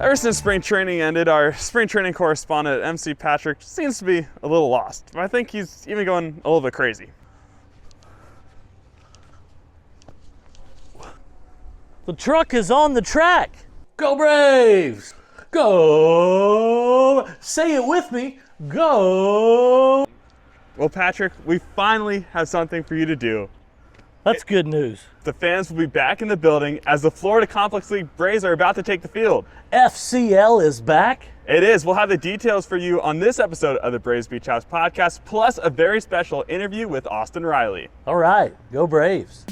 Ever since spring training ended, our spring training correspondent, MC Patrick, seems to be a little lost. I think he's even going a little bit crazy. The truck is on the track. Go Braves! Go! Say it with me. Go! Well, Patrick, we finally have something for you to do. That's good news. The fans will be back in the building as the Florida Complex League Braves are about to take the field. FCL is back. It is. We'll have the details for you on this episode of the Braves Beach House podcast, plus a very special interview with Austin Riley. All right, go Braves.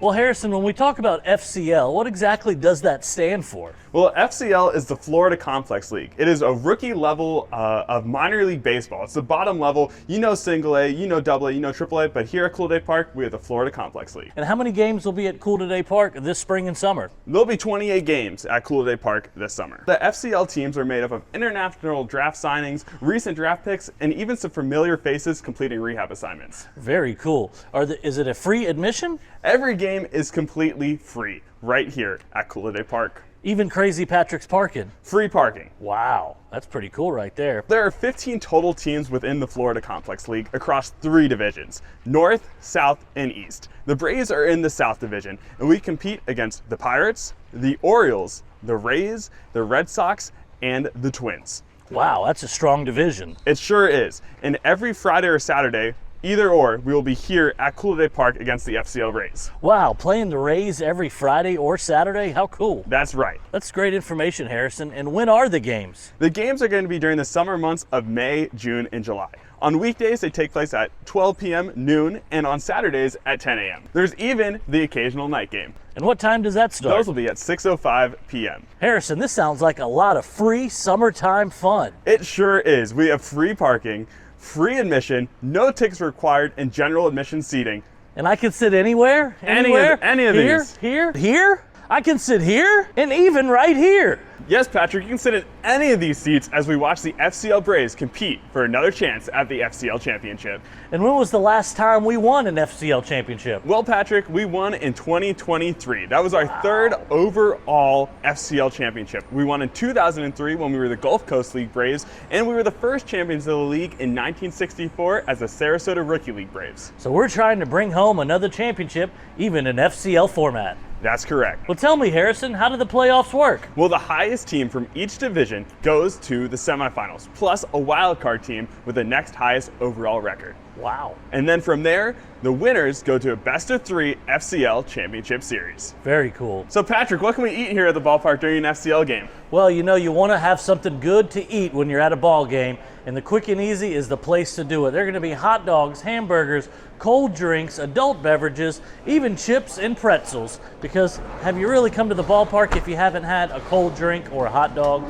Well, Harrison, when we talk about FCL, what exactly does that stand for? Well, FCL is the Florida Complex League. It is a rookie level of minor league baseball. It's the bottom level. You know single A, you know double A, you know triple A, but here at CoolToday Park, we have the Florida Complex League. And how many games will be at CoolToday Park this spring and summer? There'll be 28 games at CoolToday Park this summer. The FCL teams are made up of international draft signings, recent draft picks, and even some familiar faces completing rehab assignments. Very cool. Is it a free admission? Every game is completely free right here at CoolToday Park. Even Crazy Patrick's parking? Free parking. Wow, that's pretty cool right there. There are 15 total teams within the Florida Complex League across 3 divisions, North, South, and East. The Braves are in the South Division, and we compete against the Pirates, the Orioles, the Rays, the Red Sox, and the Twins. Wow, that's a strong division. It sure is. And every Friday or Saturday, either or, we will be here at CoolToday Park against the FCL Rays. Wow, playing the Rays every Friday or Saturday? How cool. That's right. That's great information, Harrison. And when are the games? The games are going to be during the summer months of May, June, and July. On weekdays, they take place at 12 p.m., noon, and on Saturdays at 10 a.m. There's even the occasional night game. And what time does that start? Those will be at 6:05 p.m. Harrison, this sounds like a lot of free summertime fun. It sure is. We have free parking, free admission, no tickets required, and general admission seating. And I can sit anywhere? Anywhere? Any of these. Here? I can sit here? And even right here. Yes, Patrick, you can sit in any of these seats as we watch the FCL Braves compete for another chance at the FCL Championship. And when was the last time we won an FCL Championship? Well, Patrick, we won in 2023. That was our third overall FCL Championship. We won in 2003 when we were the Gulf Coast League Braves, and we were the first champions of the league in 1964 as the Sarasota Rookie League Braves. So we're trying to bring home another championship, even in FCL format. That's correct. Well, tell me, Harrison, how do the playoffs work? Well, the highest team from each division goes to the semifinals, plus a wild card team with the next highest overall record. Wow. And then from there, the winners go to a best-of-3 FCL Championship Series. Very cool. So, Patrick, what can we eat here at the ballpark during an FCL game? Well, you know, you want to have something good to eat when you're at a ball game, and the Quick and Easy is the place to do it. They're going to be hot dogs, hamburgers, cold drinks, adult beverages, even chips and pretzels. Because have you really come to the ballpark if you haven't had a cold drink or a hot dog?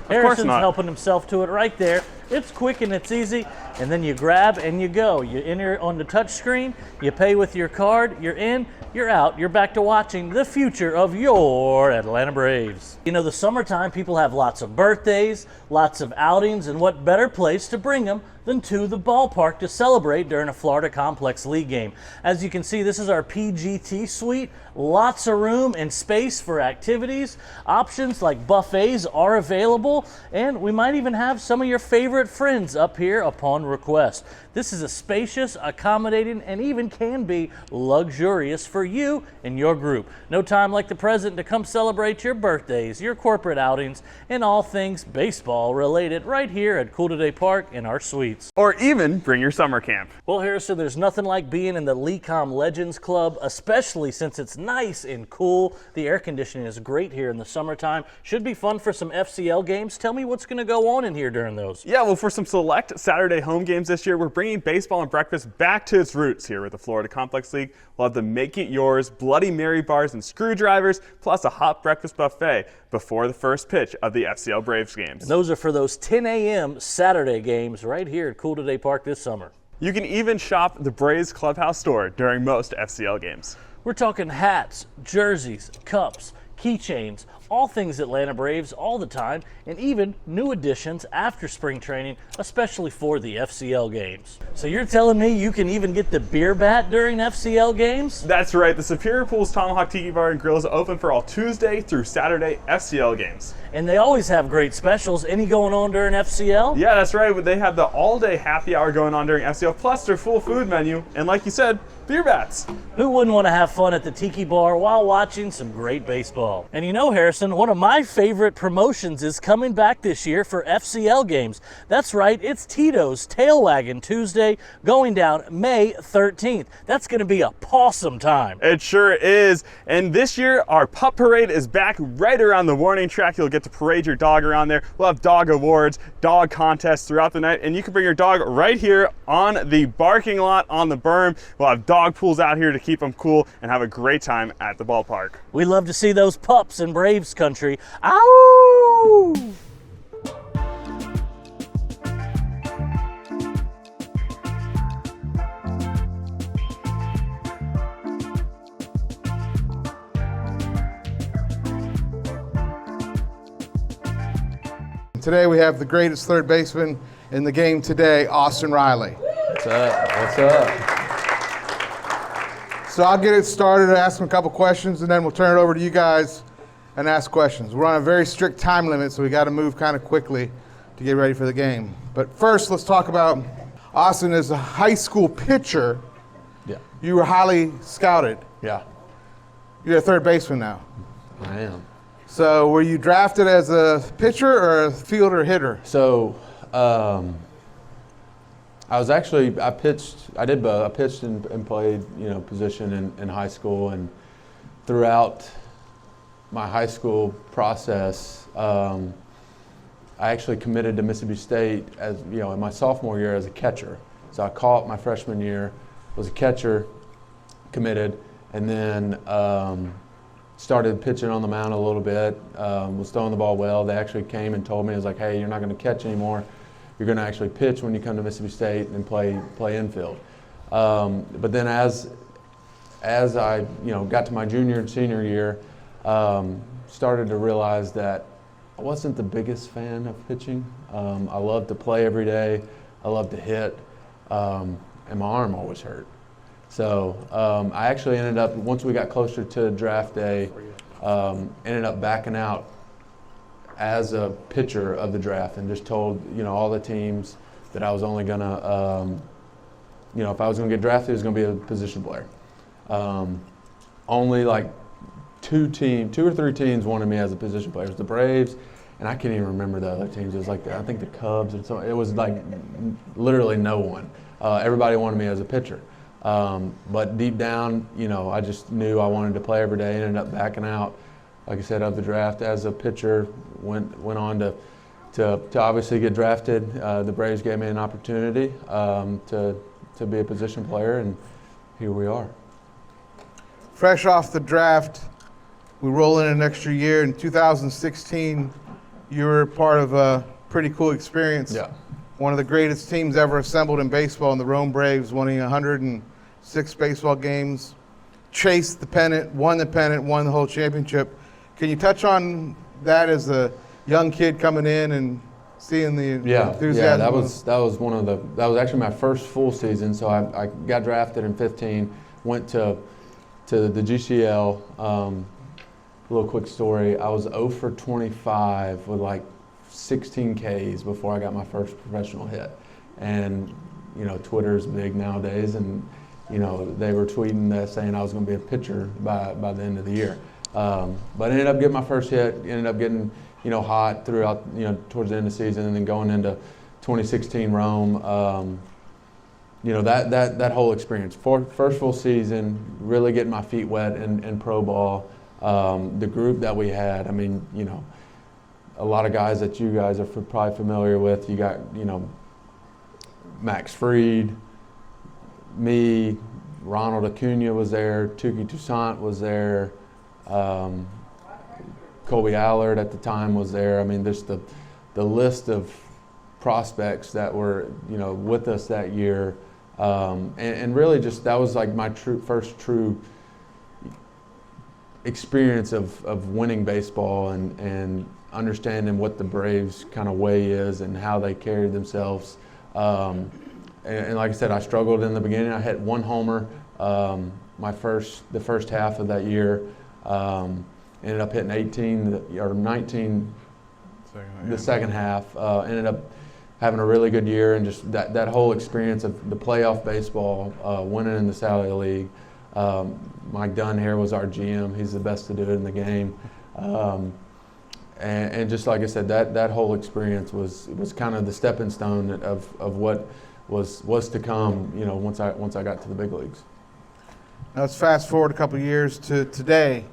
Harrison's helping himself to it right there. It's quick and it's easy, and then you grab and you go. You enter on the touch screen, you pay with your card, you're in, you're out, you're back to watching the future of your Atlanta Braves. You know, the summertime, people have lots of birthdays, lots of outings, and what better place to bring them than to the ballpark to celebrate during a Florida Complex League game. As you can see, this is our PGT suite. Lots of room and space for activities. Options like buffets are available, and we might even have some of your favorite friends up here upon request. This is a spacious, accommodating, and even can be luxurious for you and your group. No time like the present to come celebrate your birthdays, your corporate outings, and all things baseball related right here at CoolToday Park in our suites. Or even bring your summer camp. Well, Harrison, there's nothing like being in the LECOM Legends Club, especially since it's nice and cool. The air conditioning is great here in the summertime. Should be fun for some FCL games. Tell me what's going to go on in here during those. Yeah, well, for some select Saturday home games this year, we're bringing baseball and breakfast back to its roots here with the Florida Complex League. We'll have the Make It Yours, Bloody Mary bars and screwdrivers, plus a hot breakfast buffet before the first pitch of the FCL Braves games. And those are for those 10 a.m. Saturday games right here at CoolToday Park this summer. You can even shop the Braves Clubhouse store during most FCL games. We're talking hats, jerseys, cups, keychains, all things Atlanta Braves all the time, and even new additions after spring training, especially for the FCL games. So you're telling me you can even get the beer bat during FCL games? That's right. The Superior Pools Tomahawk Tiki Bar and Grill is open for all Tuesday through Saturday FCL games. And they always have great specials. Any going on during FCL? Yeah, that's right. They have the all-day happy hour going on during FCL, plus their full food menu, and like you said, beer bats. Who wouldn't want to have fun at the Tiki Bar while watching some great baseball? And you know, Harrison, one of my favorite promotions is coming back this year for FCL games. That's right, it's Tito's Tail Wagon Tuesday going down May 13th. That's going to be a pawsome time. It sure is. And this year, our pup parade is back right around the warning track. You'll get to parade your dog around there. We'll have dog awards, dog contests throughout the night, and you can bring your dog right here on the parking lot on the berm. We'll have dog pools out here to keep them cool and have a great time at the ballpark. We love to see those pups in Braves country. Ow! Today we have the greatest third baseman in the game today, Austin Riley. What's up? What's up? So I'll get it started and ask him a couple questions, and then we'll turn it over to you guys and ask questions. We're on a very strict time limit, so we got to move kind of quickly to get ready for the game. But first, let's talk about Austin as a high school pitcher. Yeah. You were highly scouted. Yeah. You're a third baseman now. I am. So were you drafted as a pitcher or a fielder hitter? So, I pitched. I did both. I pitched and played, position in high school, and throughout my high school process, I actually committed to Mississippi State as in my sophomore year as a catcher. So I caught my freshman year, was a catcher, committed, and then started pitching on the mound a little bit. Was throwing the ball well. They actually came and told me, it was like, hey, you're not going to catch anymore. You're going to actually pitch when you come to Mississippi State and play infield. But then as I got to my junior and senior year, started to realize that I wasn't the biggest fan of pitching. I love to play every day. I love to hit, and my arm always hurt. So I actually ended up, once we got closer to draft day, ended up backing out as a pitcher of the draft and just told all the teams that I was only gonna if I was gonna get drafted, it was gonna be a position player. Only like two or three teams wanted me as a position player. It was the Braves, and I can't even remember the other teams. It was like I think the Cubs and so. It was like literally no one. Everybody wanted me as a pitcher. But deep down, I just knew I wanted to play every day. Ended up backing out, like I said, of the draft as a pitcher. Went on to obviously get drafted. The Braves gave me an opportunity to be a position player, and here we are. Fresh off the draft, we roll in an extra year. In 2016, you were part of a pretty cool experience. Yeah. One of the greatest teams ever assembled in baseball, in the Rome Braves, winning 106 baseball games, chased the pennant, won the whole championship. Can you touch on that as a young kid coming in and seeing the enthusiasm? Yeah, that was actually my first full season. So I got drafted in 15, went to the GCL. A little quick story. I was 0 for 25 with like 16 Ks before I got my first professional hit. And, Twitter's big nowadays, and, they were tweeting that saying I was going to be a pitcher by the end of the year. But I ended up getting my first hit, ended up getting, hot throughout, towards the end of the season, and then going into 2016 Rome. That whole experience. First full season, really getting my feet wet in pro ball. The group that we had, a lot of guys that you guys are probably familiar with. You got, Max Fried, me, Ronald Acuna was there, Tukey Toussaint was there, Colby Allard at the time was there. There's the list of prospects that were, with us that year. And really just, that was like my first true experience of winning baseball and understanding what the Braves kind of way is and how they carry themselves. And like I said, I struggled in the beginning. I hit 1 homer the first half of that year. Ended up hitting 18 or 19 the second half. Ended up having a really good year, and just that whole experience of the playoff baseball, winning in the Sally League. Mike Dunn here was our GM. He's the best to do it in the game. And just like I said, that whole experience was kind of the stepping stone of what was to come, once I got to the big leagues. Now let's fast forward a couple of years to today.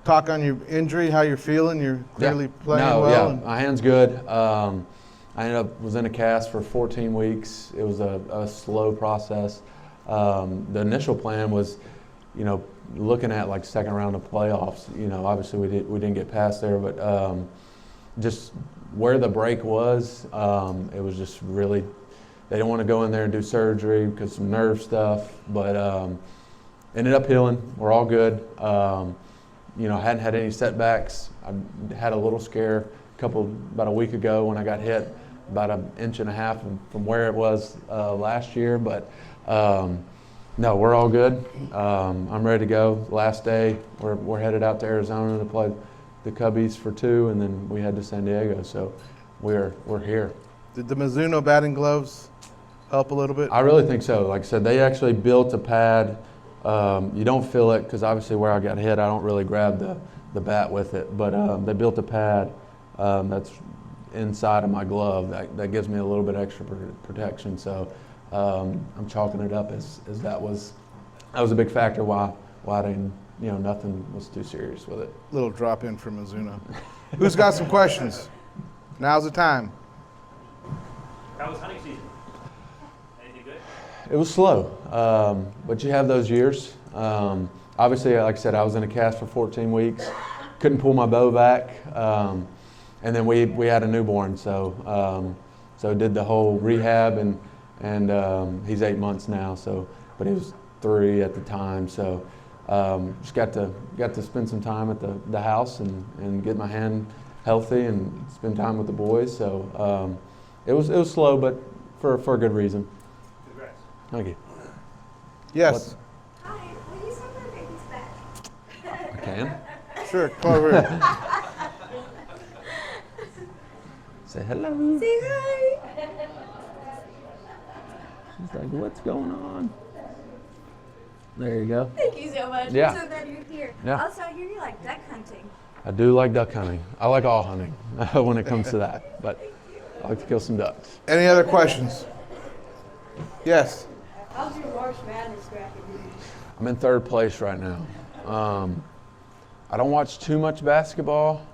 Talk on your injury, how you're feeling. You're clearly playing well. Yeah, my hand's good. I was in a cast for 14 weeks. It was a slow process. The initial plan was, looking at like second round of playoffs. Obviously we didn't get past there, but just where the break was, it was just really, they didn't want to go in there and do surgery because some nerve stuff, but ended up healing. We're all good. Hadn't had any setbacks. I had a little scare about a week ago when I got hit about 1.5 inches from where it was last year, but no, we're all good. I'm ready to go. Last day, we're headed out to Arizona to play the Cubbies for 2, and then we head to San Diego. So we're here. Did the Mizuno batting gloves help a little bit? I really think so. Like I said, they actually built a pad. You don't feel it because obviously where I got hit, I don't really grab the bat with it. But they built a pad that's inside of my glove that gives me a little bit extra protection. So I'm chalking it up as that was a big factor why I didn't, nothing was too serious with it. Little drop in from Mizuno. Who's got some questions? Now's the time. How was hunting season? Anything good? It was slow, but you have those years. Obviously, like I said, I was in a cast for 14 weeks. Couldn't pull my bow back, and then we had a newborn, so did the whole rehab, and he's 8 months now. So, but he was 3 at the time. So just got to spend some time at the house and get my hand healthy and spend time with the boys. So it was slow, but for a good reason. Congrats. Thank you. Yes. Hi, will you send my babies back? I can. Sure. Come over here. Say hello. Say hi. She's like, what's going on? There you go. Thank you so much. Yeah. I'm so glad you're here. Yeah. Also, I hear you like duck hunting. I do like duck hunting. I like all hunting when it comes to that, but I like to kill some ducks. Any other questions? Yes. How's your March Madness bracket? I'm in 3rd place right now. I don't watch too much basketball.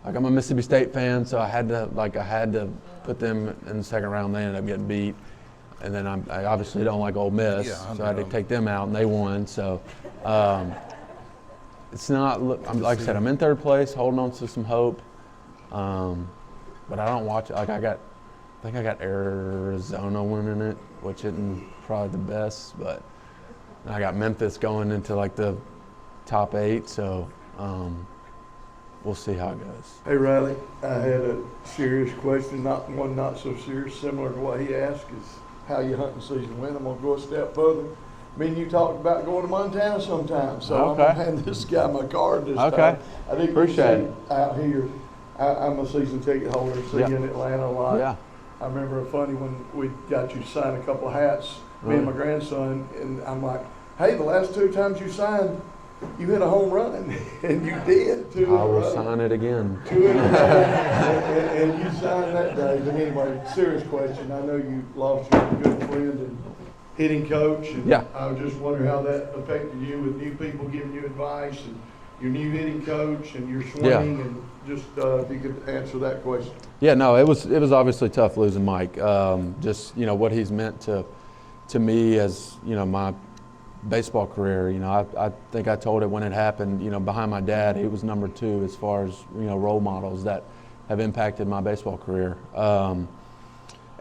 Like, I'm a Mississippi State fan, so I had to put them in the second round. They ended up getting beat, and then I obviously don't like Ole Miss, so I had to take them out, and they won. So it's not. Like I said, I'm in 3rd place, holding on to some hope, but I don't watch it. Like, I think I got Arizona winning it, which isn't probably the best, but I got Memphis going into like the top 8. So. We'll see how it goes. Hey Riley, I had a serious question, not so serious, similar to what he asked, is how you hunting season went. I'm gonna go a step further. Me and you talked about going to Montana sometime, so Okay. I'm gonna hand this guy my card this Okay. time. I think Appreciate it. out here. I'm a season ticket holder, see you in Atlanta a lot. Yeah. I remember a funny when we got you to sign a couple of hats, me and my grandson, and I'm like, hey, the last 2 times you signed, you hit a home run, and you did. 2 I will sign it again. 2 in a row, and you signed that day. But anyway, serious question. I know you lost your good friend and hitting coach, and Yeah. I was just wondering how that affected you with new people giving you advice, and your new hitting coach, and your swing, and just if you could answer that question. Yeah, no, it was obviously tough losing Mike. Just what he's meant to me as my baseball career. I think I told it when it happened. Behind my dad, he was number 2 as far as role models that have impacted my baseball career. And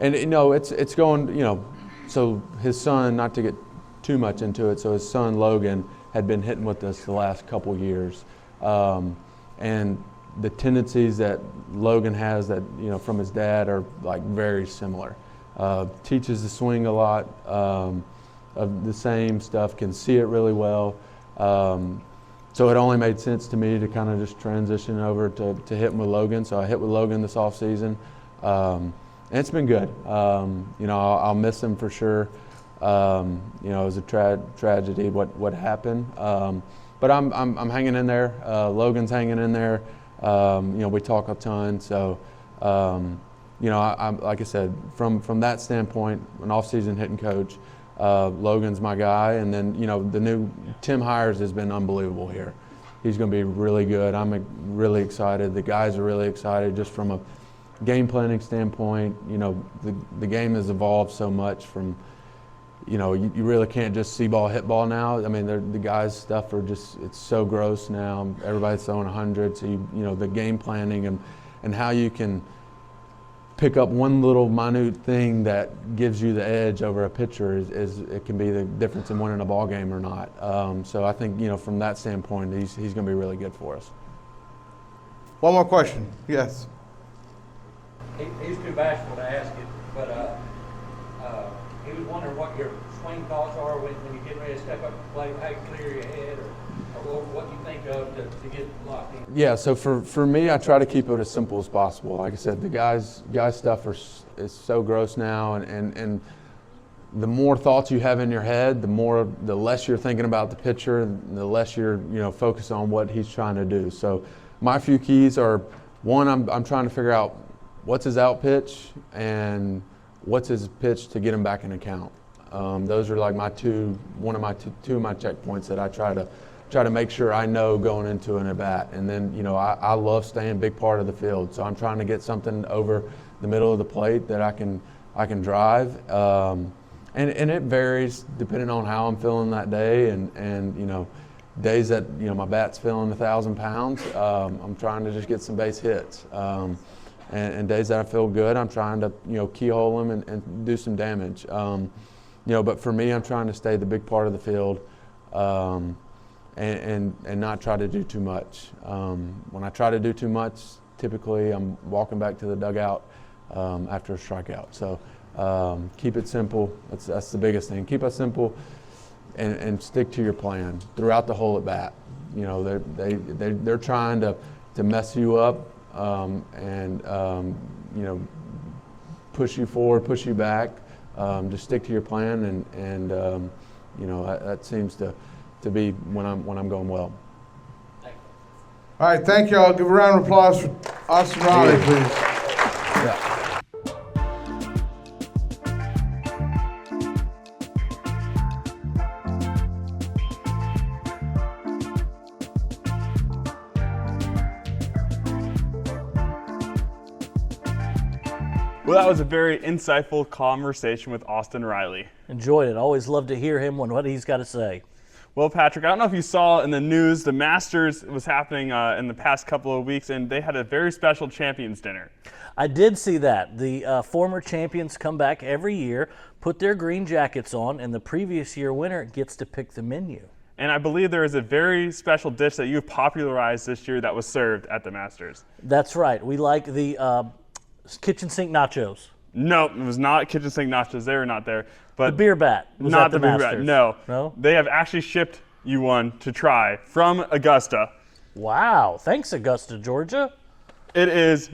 it's going. So his son, not to get too much into it. So his son Logan had been hitting with us the last couple years. And the tendencies that Logan has that, from his dad are like very similar. Teaches the swing a lot of the same stuff, can see it really well. So it only made sense to me to kind of just transition over to hitting with Logan. So I hit with Logan this offseason. And it's been good. I'll miss him for sure. It was a tragedy what happened. But I'm hanging in there. Logan's hanging in there. We talk a ton. So, I'm like I said, from that standpoint, an off-season hitting coach, Logan's my guy. And then, the new Tim Hires has been unbelievable here. He's going to be really good. I'm really excited. The guys are really excited just from a game planning standpoint. The game has evolved so much from, you really can't just see ball, hit ball now. I mean, the guys' stuff are just, it's so gross now. Everybody's throwing 100. So, the game planning and how you can pick up one little minute thing that gives you the edge over a pitcher is it can be the difference in winning a ball game or not. So I think, from that standpoint, he's going to be really good for us. One more question. Yes. He's too bashful to ask it, but he was wondering what your swing thoughts are when you're getting ready to step up and play, how you clear your head, or what you think of to get locked in. Yeah, so for me, I try to keep it as simple as possible. Like I said, the guys stuff is so gross now, and the more thoughts you have in your head, the less you're thinking about the pitcher, and the less you're focused on what he's trying to do. So my few keys are, one, I'm trying to figure out what's his out pitch and what's his pitch to get him back in account. Those are like two of my checkpoints that I try to make sure I know going into an at bat. And then I love staying big part of the field, so I'm trying to get something over the middle of the plate that I can drive. And it varies depending on how I'm feeling that day, and days that my bat's feeling 1,000 pounds, I'm trying to just get some base hits. And days that I feel good, I'm trying to keyhole them and do some damage. But for me, I'm trying to stay the big part of the field, and not try to do too much. When I try to do too much, typically I'm walking back to the dugout after a strikeout. So keep it simple. That's the biggest thing. Keep it simple, and stick to your plan throughout the whole at bat. They're trying to mess you up. Push you forward, push you back. Just stick to your plan, and that seems to be when I'm going well. All right, thank you all. Give a round of applause for Austin Riley, please. Yeah. Well, that was a very insightful conversation with Austin Riley. Enjoyed it. Always love to hear him what he's got to say. Well, Patrick, I don't know if you saw in the news, the Masters was happening in the past couple of weeks, and they had a very special champions dinner. I did see that. The former champions come back every year, put their green jackets on, and the previous year winner gets to pick the menu. And I believe there is a very special dish that you've popularized this year that was served at the Masters. That's right. We like the kitchen sink nachos. No, it was not kitchen sink nachos. They were not there. But The beer bat was not at the beer bat. Masters. No. They have actually shipped you one to try from Augusta. Wow. Thanks, Augusta, Georgia. It is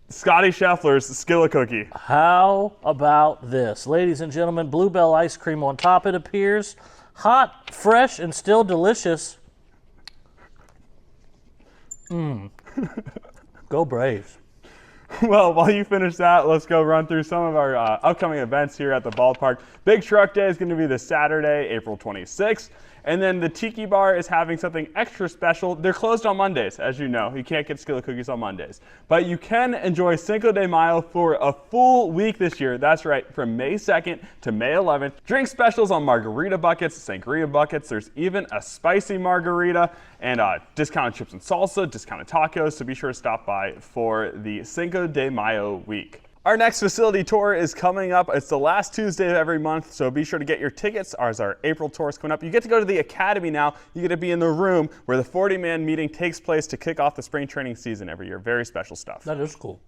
Scotty Scheffler's Skillet Cookie. How about this? Ladies and gentlemen, Bluebell ice cream on top, it appears. Hot, fresh, and still delicious. Go Braves. Well, while you finish that, let's go run through some of our upcoming events here at the ballpark. Big Truck Day is going to be this Saturday, April 26th. And then the Tiki Bar is having something extra special. They're closed on Mondays, as you know. You can't get skillet cookies on Mondays. But you can enjoy Cinco de Mayo for a full week this year. That's right, from May 2nd to May 11th. Drink specials on margarita buckets, sangria buckets. There's even a spicy margarita and discounted chips and salsa, discounted tacos. So be sure to stop by for the Cinco de Mayo week. Our next facility tour is coming up. It's the last Tuesday of every month, so be sure to get your tickets. Our April tour is coming up. You get to go to the academy now. You get to be in the room where the 40-man meeting takes place to kick off the spring training season every year. Very special stuff. That is cool.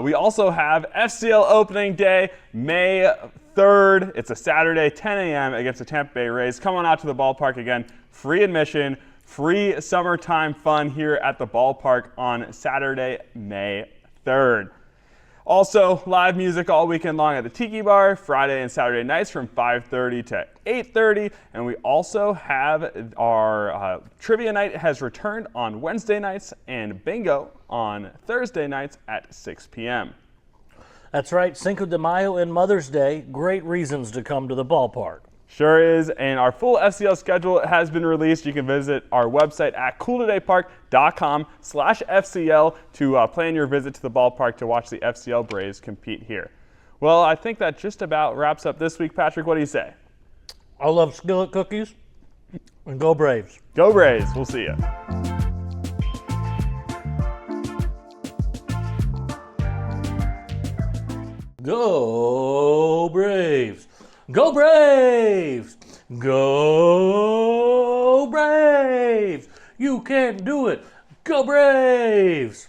We also have FCL opening day, May 3rd. It's a Saturday, 10 a.m. against the Tampa Bay Rays. Come on out to the ballpark again. Free admission, free summertime fun here at the ballpark on Saturday, May 3rd. Also, live music all weekend long at the Tiki Bar, Friday and Saturday nights from 5:30 to 8:30. And we also have our trivia night has returned on Wednesday nights and bingo on Thursday nights at 6 p.m. That's right, Cinco de Mayo and Mother's Day, great reasons to come to the ballpark. Sure is, and our full FCL schedule has been released. You can visit our website at CoolTodayPark.com/FCL to plan your visit to the ballpark to watch the FCL Braves compete here. Well, I think that just about wraps up this week. Patrick, what do you say? I love skillet cookies, and go Braves. Go Braves. We'll see you. Go Braves! Go Braves! Go Braves! You can do it! Go Braves!